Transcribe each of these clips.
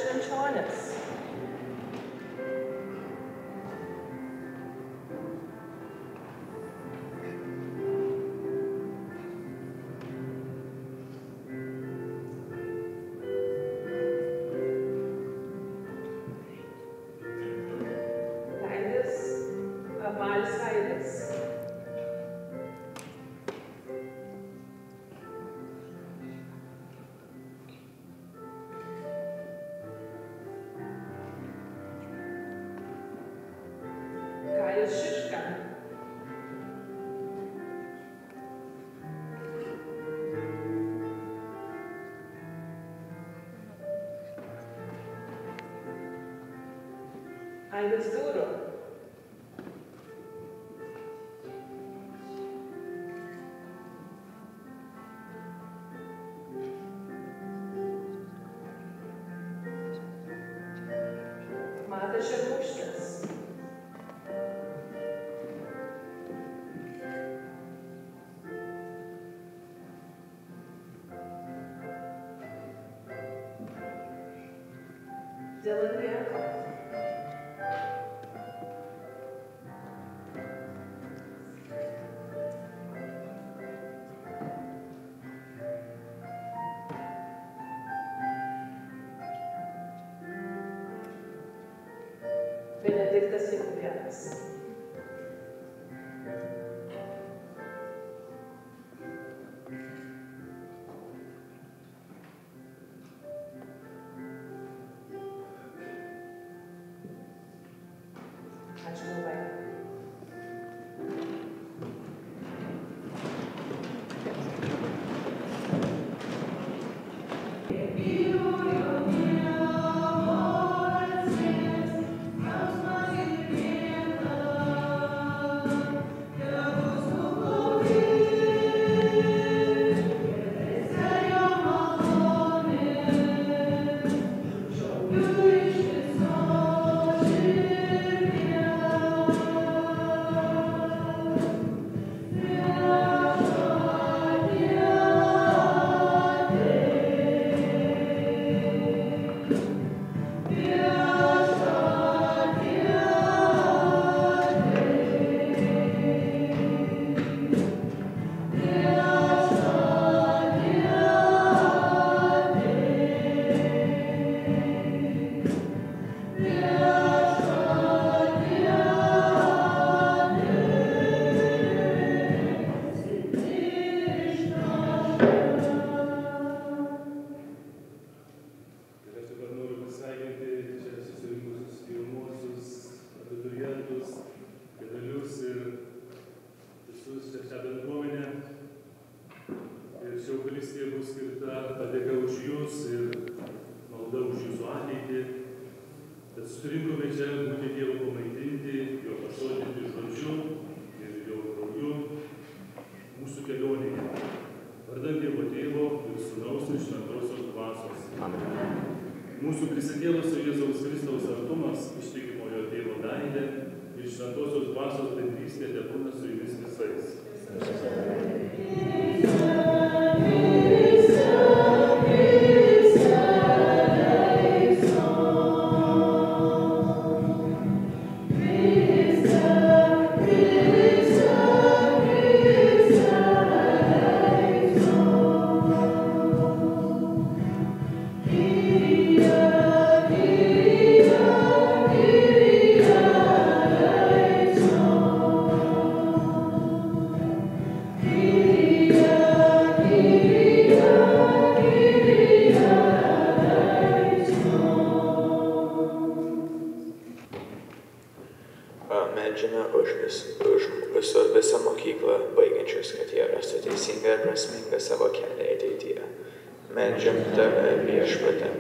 švenčionės. Aidas Dūro. Matas Šermuškas. Dylan Bianco. Benediktas Jakubėnas. Ačiū labai. Surinkome čia būti Dievo pamaitinti, jo pasotinti žodžiu ir jo krauju mūsų kelionėje. Vardan Dievo Tėvo ir Sūnaus ir Šventosios Dvasios. Amen. Mūsų prisikėlusio Jėzaus Kristaus artumas, ištikimojo Tėvo meilė ir Šventosios Dvasios bendrystė tebūna su jumis visais. Meldžiame už visą mokyklą baigiančius, kad jie rastų teisingą ir prasmingą savo kelią ateityje. Meldžiam Tave, Viešpatie.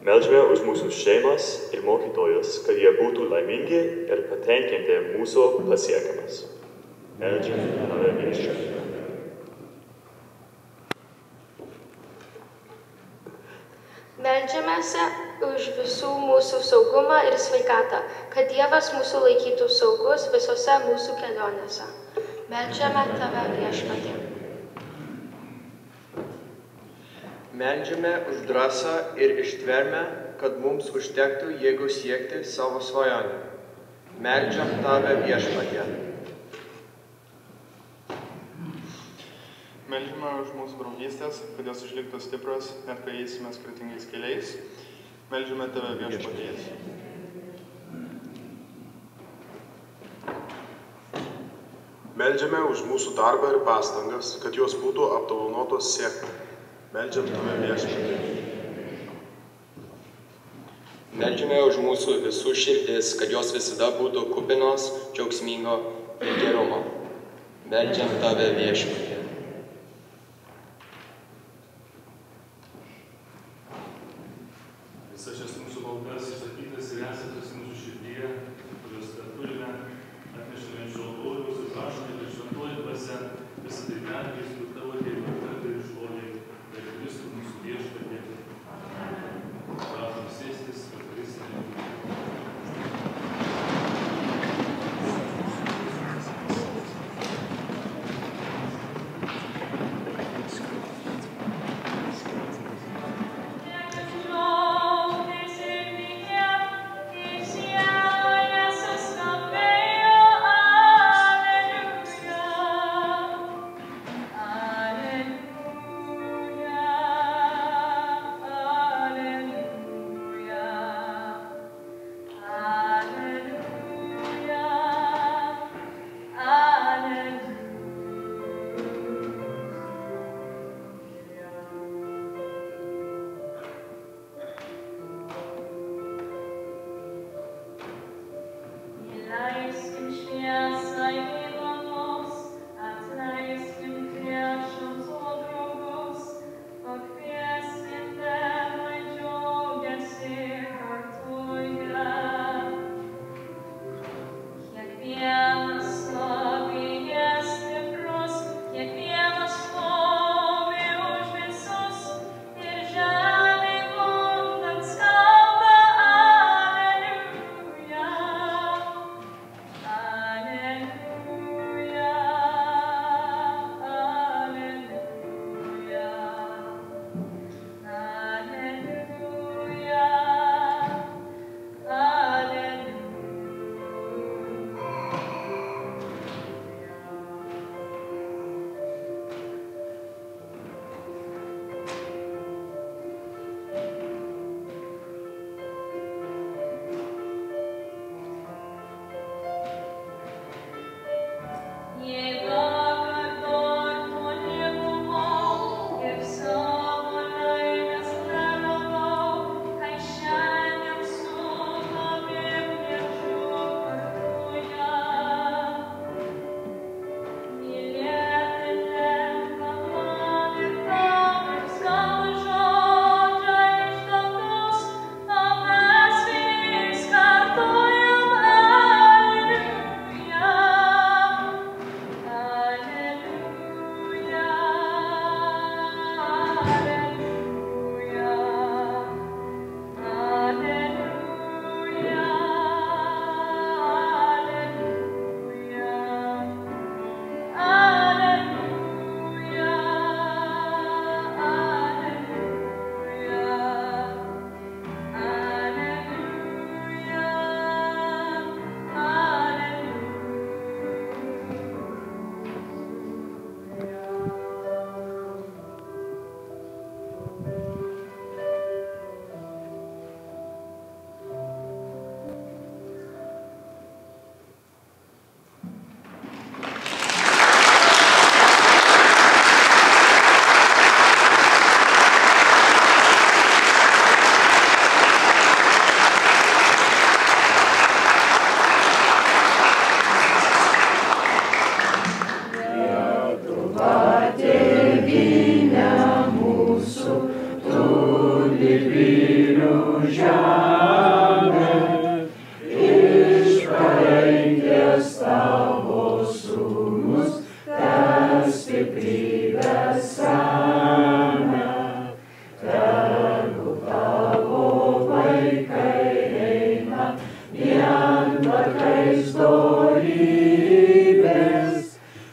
Meldžiame už mūsų šeimas ir mokytojus, kad jie būtų laimingi ir patenkinti mūsų pasiekimus. Meldžiam Tave, Viešpatie. Meldžiamės už visų mūsų saugumą ir sveikatą, kad Dievas mūsų laikytų saugus visose mūsų kelionėse. Meldžiame Tave, Viešpatie. Meldžiame už drąsą ir ištvermę, kad mums užtektų jėgų siekti savo svajonių. Meldžiam Tave Viešpatie. Meldžiame už mūsų draugystės, kad jos išliktų stiprios, net kai eisime skirtingais keliais. Meldžiame Tave Viešpatie. Meldžiame už mūsų darbą ir pastangas, kad jos būtų apdovanotos sėkme. Meldžiam Tave Viešpatie. Meldžiame už mūsų visų širdis, kad jos visada būtų kupinos, džiaugsmingo ir gerumo. Meldžiam Tave Viešpatie. Visas šias mūsų maldas išsakytas ir esantis mūsų širdyje, kurios turime, atnešame iš altoriaus ir prašome, kad šventoji dvasia visą tai perkeistų Tavo Dievo garbę ir šlovę, per Kristų mūsų Viešpatį. Prašom sėstis, Eucharistinė.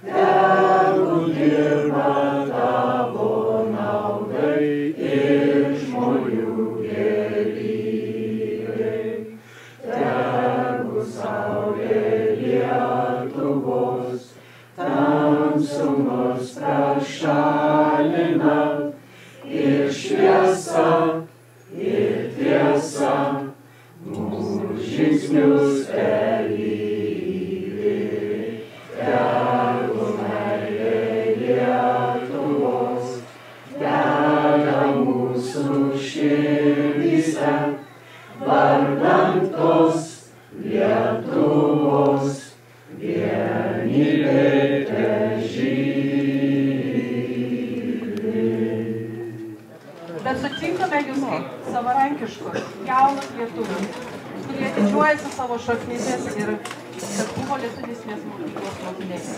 Tegu dirba tavo naudai kojų gėrybė, tegu saulė Lietuvos tamsumus prašalina, ir šviesa, ir tiesa mūsų žingsnius lydi. Tegu meilė Lietuvos dega mūsų širdyse, vardan tos Lietuvos vienybė težydi. Bet sutinkame jūs kaip savarankiškus, jaunus lietuvius, kurie didžiuojasi savo šaknimis ir kad buvo lietuvistinės mokyklos mokiniais.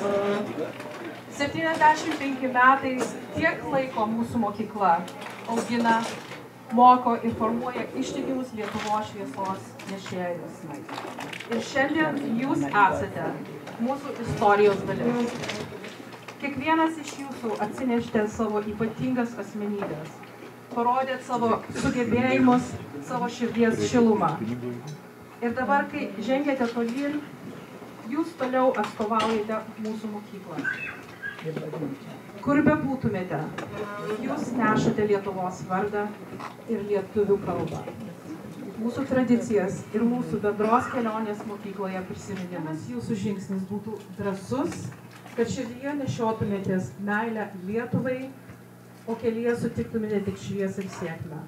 75 metai tiek laiko mūsų mokykla augina, moko ir formuoja ištikimus Lietuvos šviesos nešėjus. Ir šiandien jūs esate mūsų istorijos dalis. Kiekvienas iš jūsų atsinešite savo ypatingas asmenybės, parodėt savo sugebėjimus, savo širdies šilumą. Ir dabar, kai žengėte tolyn, jūs toliau atstovaujate mūsų mokyklą. Kur bebūtumėte, jūs nešate Lietuvos vardą ir lietuvių kalbą. Mūsų tradicijas ir mūsų bendros kelionės mokykloje prisiminimas. Jūsų žingsnis būtų drąsus, kad širdyje nešiotumėtės meilę Lietuvai, o kelyje sutiktumėte tik šviesą ir sėkmę.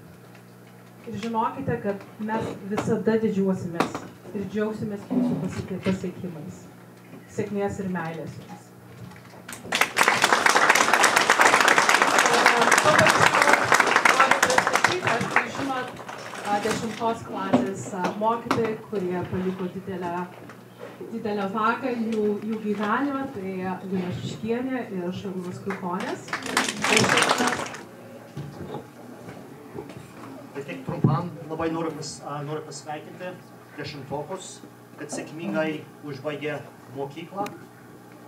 Ir žinokite, kad mes visada didžiuosimės ir džiaugsimės jūsų pasiekimais. Sėkmės ir meilės jums. Tai žinot, 10 klasės mokytojai, kurie paliko didelę vagą jų gyvenimą, tai Lina Šiškienė ir Šarūnas Krukonis. Tai tik trumpam labai noriu pasveikinti 10-okus, kad sėkmingai užbaigė mokyklą.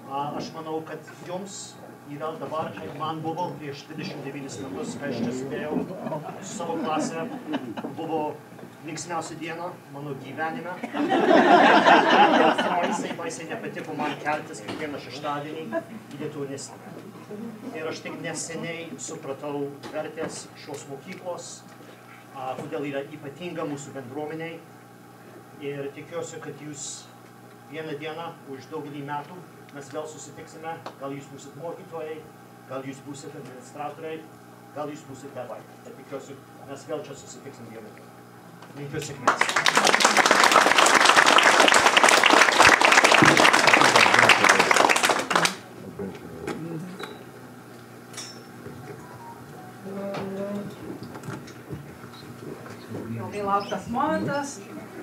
Aš manau, kad jums yra dabar, kaip man buvo prieš 29 metus, kai aš čia sėdėjau su savo klasė, buvo linksmiausia diena mano gyvenime. Baisiai nepatiko man keltis kiekvieną šeštadienį į Lietuvinis. Ir aš tik neseniai supratau vertės šios mokyklos, kodėl yra ypatinga mūsų bendruomeniai. Ir tikiuosi, kad jūs vieną dieną už daugelį metų mes vėl susitiksime. Gal jūs būsit mokytojai, gal jūs būsit administratoriai, gal jūs būsit tėvai. Bet tikiuosi, mes vėl čia susitiksim vieną dieną. Linkiu sėkmės. Ilgai lauktas momentas,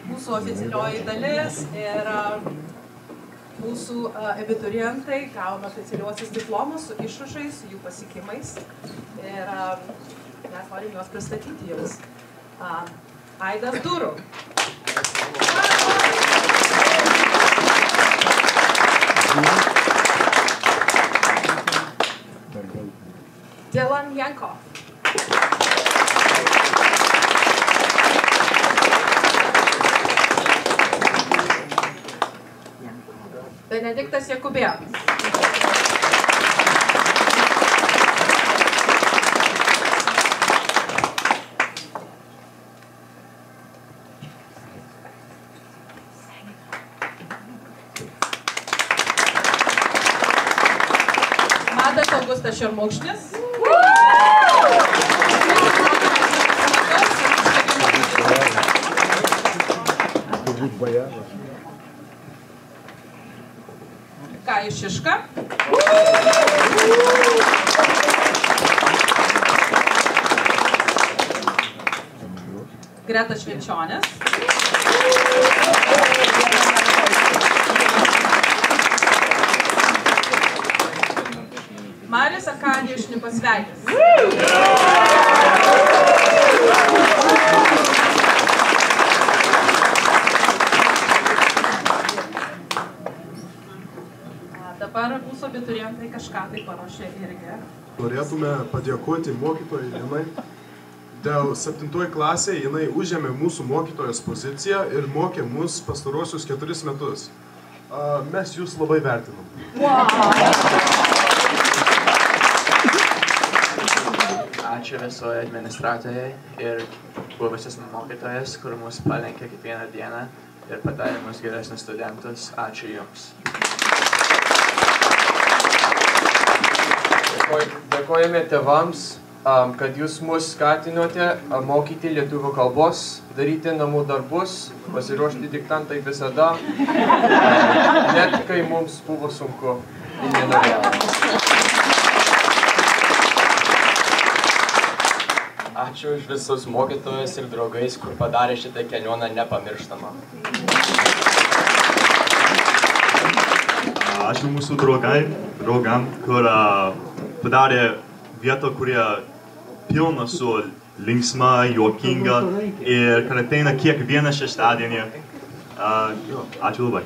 mūsų oficialioji dalis ir mūsų abiturientai gauna oficialiuosius diplomus su išrašais, su jų pasiekimais. Ir mes norim juos pristatyti jums. Aidas Durų. Dylan Yankov. Benediktas Jakubėnas. Madas Augustas Šermukšnis. Kaja Šiška. Greta Švenčionės. Marius Arkadijus Šnipasveitis. Dabar mūsų abiturientai kažką tai paruošė irgi. Norėtume padėkoti mokytojai Linai dėl 7 klasėje jinai užėmė mūsų mokytojos poziciją ir mokė mus pastarosius 4 metus. Mes jūs labai vertinam. Ačiū visoje administratoriai ir buvusias mokytojas, kur mus palenkė kiekvieną dieną ir padarė mus geresnius studentus. Ačiū Jums. Dėkojame tėvams, kad jūs mus skatinote mokyti lietuvių kalbos, daryti namų darbus, pasiruošti diktantai visada, net kai mums buvo sunku ir nenorėjome. Ačiū už visus mokytojus ir draugais, kur padarė šitą kelionę nepamirštamą. Ačiū mūsų draugam, kur padarė vietą, kurie pilna su linksma, juokinga ir kad ateina kiekvieną šeštadienį. Ačiū labai.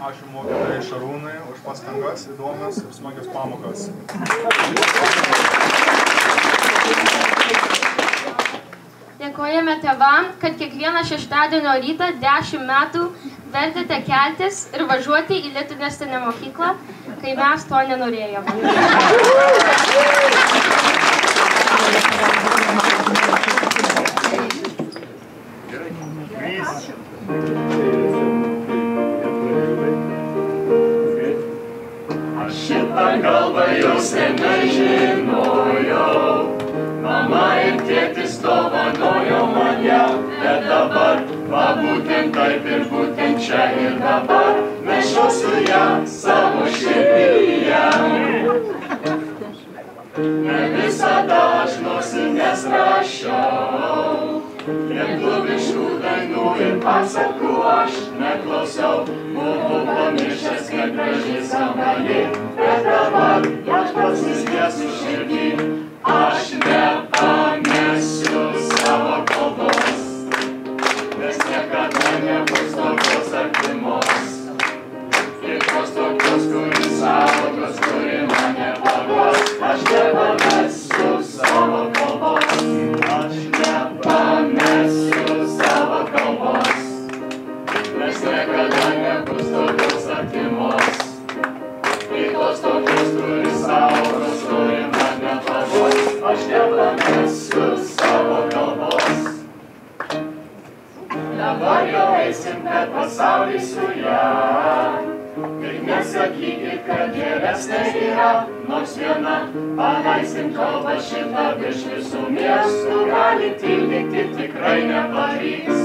Ačiū mokytojai Šarūnai už pastangas, įdomias ir smagias pamokas. Dėkojame tėvam, kad kiekvieną šeštadienio rytą 10 metų vertėte keltis ir važiuoti į Lituanistinę mokyklą, kai mes to nenorėjome. Šitą kalbą jau senai žinojau, mama ir tėtis dovanojo man ją, bet dabar, va būtent taip ir būtent čia ir dabar, nešiosiu ją savo širdyje. Ne visada aš nosines rašiau, lietuviškų dainų ir pasakų aš neklausiau, buvau pamiršęs, kaip gražiai skamba ji, bet dabar aš pats įsėsiu širdį, aš nepamesiu savo kalbos, nes niekada nebus tokios artimos, ir tos tokios, kuri saugos, kuri mane paguos, aš nepamesiu savo kalbos, aš nepamesiu savo kalbos, nes niekada nebus tokios artimos, ir tos tokios, kuri saugos, kuri mane paguos, aš nepamesiu savo kalbos. Dabar jau eisim per pasaulį su ją, ir nesakykit, kad geresnė yra, nors viena, paleisim kalbą šitą virš visų miestų, gali tildyti tikrai nepavyks.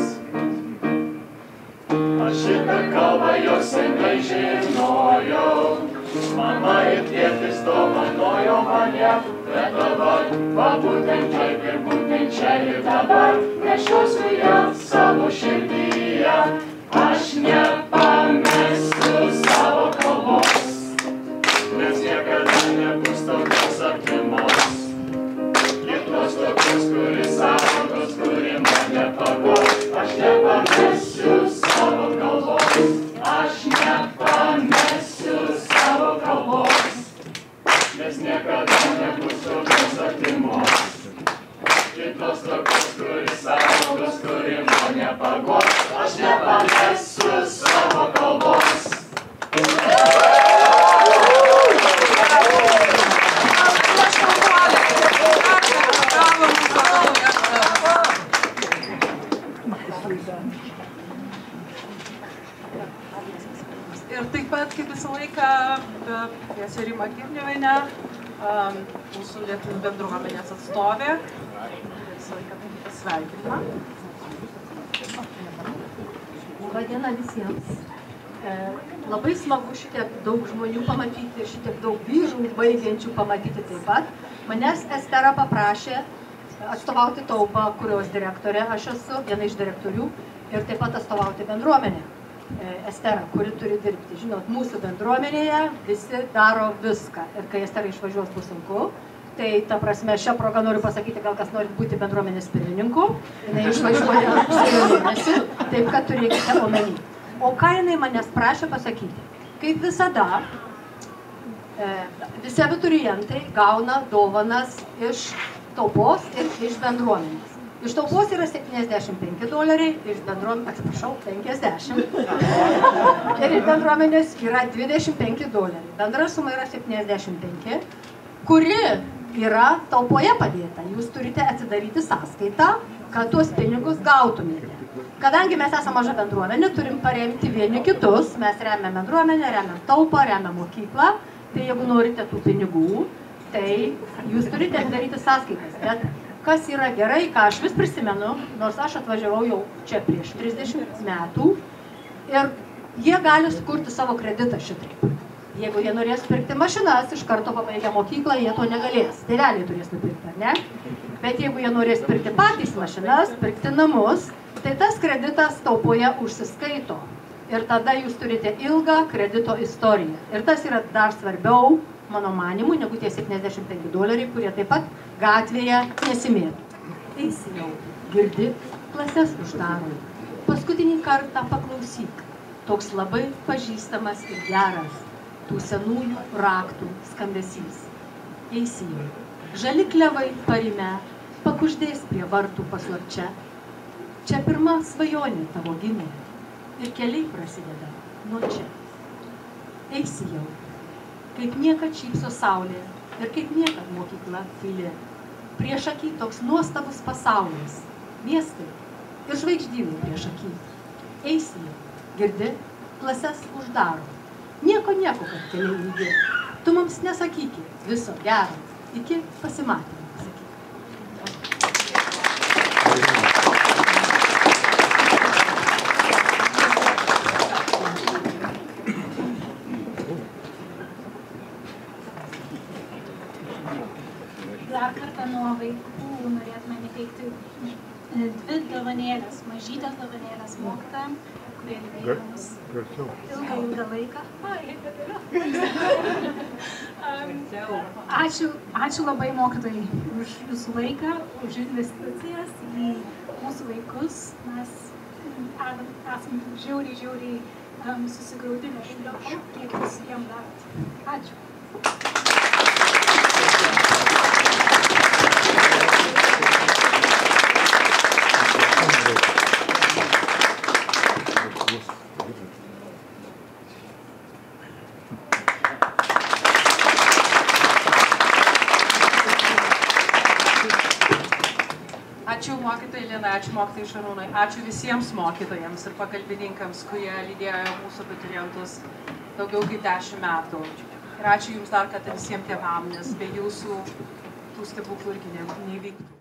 Aš šitą kalbą jau senai žinojau, mama ir tėtis dovanojo man ją, bet dabar, va būtent taip ir būtent čia ir dabar, nešiosiu ją savo širdyje, aš nepamesiu savo kalbos, nes niekada nebus tokios artimos, ir tos tokios, kuri saugos, kuri mane paguos, aš nepamesiu savo kalbos, aš nepamesiu savo kalbos, nes niekada nebus tokios artimos, ir tos tokios, kuri saugos, kuri mane paguos, aš nepamesiu savo kalbos. Ir taip pat, kaip visą laiką, tiesiai Rima Girniuvienė, mūsų lietuvių bendruomenės atstovė. Visą laiką pasveikinimą. Labadiena visiems. Labai smagu šitiek daug žmonių pamatyti, šitiek daug vyrų baigiančių pamatyti taip pat. Manęs Estera paprašė atstovauti Taupą, kurios direktorė aš esu, viena iš direktorių, ir taip pat atstovauti bendruomenę. Estera, kuri turi dirbti. Žinot, mūsų bendruomenėje visi daro viską. Ir kai Estera išvažiuos bus sunku, tai ta prasme, šią progą noriu pasakyti, gal kas nori būti bendruomenės pirmininku. Jinai išvažiuoja rugsėjo mėnesį, taip kad turėkite omeny. O ką jinai manęs prašė pasakyti? Kaip visada, Visi abiturientai gauna dovanas iš taupos ir iš bendruomenės. Iš taupos yra $75, iš bendruomenės, atsiprašau, 50. Ir iš bendruomenės yra $25. Bendra suma yra 75, kuri yra taupoje padėta. Jūs turite atsidaryti sąskaitą, kad tuos pinigus gautumėte. Kadangi mes esame maža bendruomenė, turim paremti vieni kitus, mes remiam bendruomenę, remiam taupą, remiam mokyklą, tai jeigu norite tų pinigų, tai jūs turite atidaryti sąskaitas. Bet kas yra gerai, ką aš vis prisimenu, nors aš atvažiavau jau čia prieš 30 metų, ir jie gali sukurti savo kreditą šitaip. Jeigu jie norės pirkti mašinas, iš karto pabaigę mokyklą, jie to negalės. Tėveliai turės nupirkti, ar ne? Bet jeigu jie norės pirkti patys mašinas, pirkti namus, tai tas kreditas taupoje užsiskaito. Ir tada jūs turite ilgą kredito istoriją. Ir tas yra dar svarbiau, mano manimu, negu tie $75, kurie taip pat gatvėje nesimėtų. Eisi jau, girdi, klases uždaro. Paskutinį kartą paklausyk. Toks labai pažįstamas ir geras tų senųjų raktų skambesys. Eisi jau. Žali klevai parime, pakuždės prie vartų paslapčia. Čia pirma svajonė tavo gimė ir keliai prasideda nuo čia. Eisi jau. Kaip niekad šypso saulė ir kaip niekad mokykla tyli. Prieš akį toks nuostabus pasaulis, miestai ir žvaigždynai prieš akį. Eisi jau. Girdi, klases uždaro. Nieko, kad keliai ilgi. Tu mums nesakyki viso gero. Iki pasimatymų. Dar kartą nuo vaikų norėtume įteikti 2 dovanėlės, mažytės dovanėlės mokytojam, kurie lydėjo mus ilgą laiką. Ačiū labai mokytojai už jūsų laiką, už investicijas į mūsų vaikus. Mes esam žiauriai susigraudinę iš to, kiek jūs jiem darot. Ačiū. Ačiū mokytojai Lina, ačiū mokytojai Šarūnai, ačiū visiems mokytojams ir pagalbininkams, kurie lydėjo mūsų abiturientus daugiau kaip 10 metų. Ir ačiū Jums dar kartą visiems tėvam, nes be Jūsų tų stebuklų irgi neįvyktų.